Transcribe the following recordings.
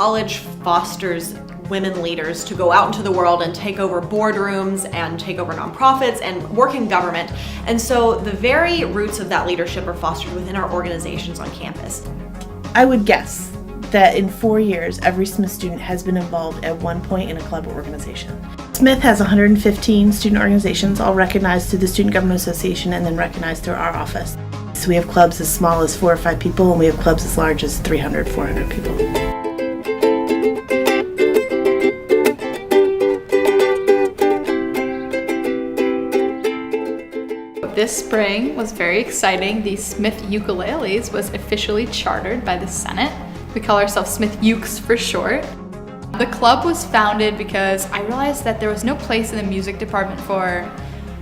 college fosters women leaders to go out into the world and take over boardrooms and take over nonprofits and work in government. And so the very roots of that leadership are fostered within our organizations on campus. I would guess that in 4 years, every Smith student has been involved at one point in a club or organization. Smith has 115 student organizations, all recognized through the Student Government Association and then recognized through our office. So we have clubs as small as 4 or 5 people, and we have clubs as large as 300, 400 people. This spring was very exciting. The Smith Ukuleles was officially chartered by the Senate. We call ourselves Smith Ukes for short. The club was founded because I realized that there was no place in the music department for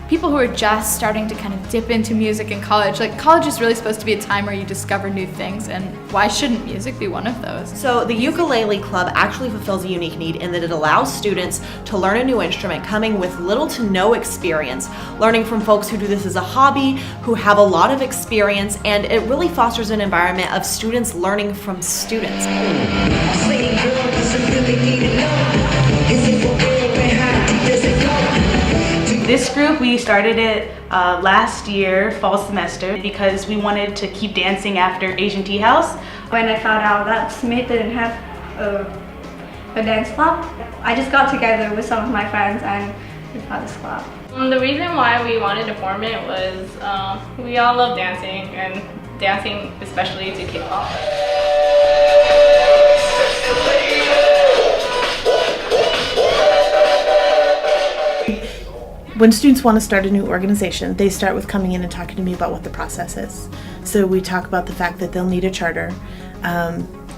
people who are just starting to kind of dip into music in college. Like, college is really supposed to be a time where you discover new things, and why shouldn't music be one of those? So the Ukulele Club actually fulfills a unique need in that it allows students to learn a new instrument coming with little to no experience, learning from folks who do this as a hobby, who have a lot of experience, and it really fosters an environment of students learning from students. This group, we started it last year, fall semester, because we wanted to keep dancing after Asian Tea House. When I found out that Smith didn't have a dance club, I just got together with some of my friends and we found this club. The reason why we wanted to form it was we all love dancing, and dancing especially to K-pop. When students want to start a new organization, they start with coming in and talking to me about what the process is. So we talk about the fact that they'll need a charter,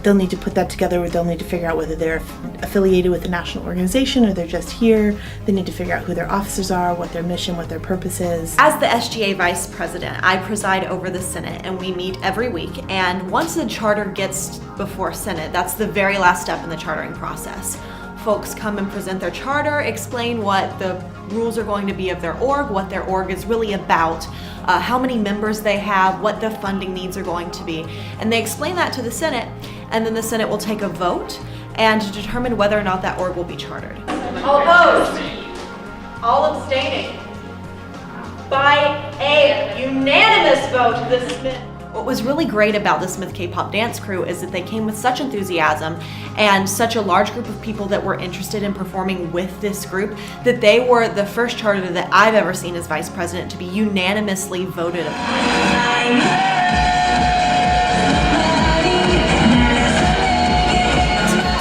they'll need to put that together, they'll need to figure out whether they're affiliated with a national organization or they're just here. They need to figure out who their officers are, what their mission, what their purpose is. As the SGA Vice President, I preside over the Senate, and we meet every week. And once the charter gets before Senate, that's the very last step in the chartering process. Folks come and present their charter, explain what the rules are going to be of their org, what their org is really about, how many members they have, what the funding needs are going to be. And they explain that to the Senate, and then the Senate will take a vote and determine whether or not that org will be chartered. All opposed? All abstaining? By a unanimous vote, the Smith. What was really great about the Smith K-pop dance crew is that they came with such enthusiasm and such a large group of people that were interested in performing with this group that they were the first charter that I've ever seen as vice president to be unanimously voted upon.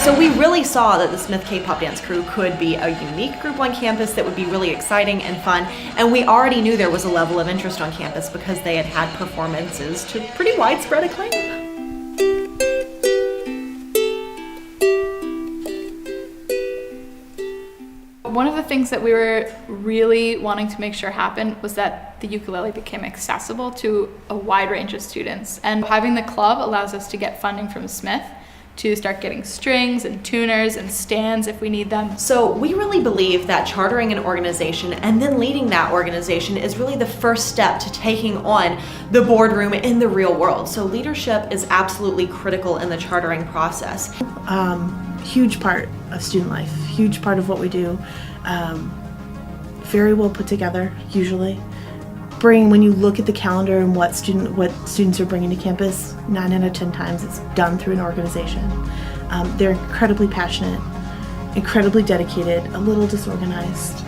So we really saw that the Smith K-pop dance crew could be a unique group on campus that would be really exciting and fun, and we already knew there was a level of interest on campus because they had had performances to pretty widespread acclaim. One of the things that we were really wanting to make sure happened was that the ukulele became accessible to a wide range of students, and having the club allows us to get funding from Smith to start getting strings and tuners and stands if we need them. So we really believe that chartering an organization and then leading that organization is really the first step to taking on the boardroom in the real world. So leadership is absolutely critical in the chartering process. Huge part of student life, huge part of what we do. Very well put together, usually. When you look at the calendar and what students are bringing to campus, 9 out of 10 times it's done through an organization. They're incredibly passionate, incredibly dedicated, a little disorganized,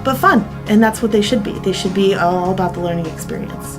but fun, and that's what they should be. They should be all about the learning experience.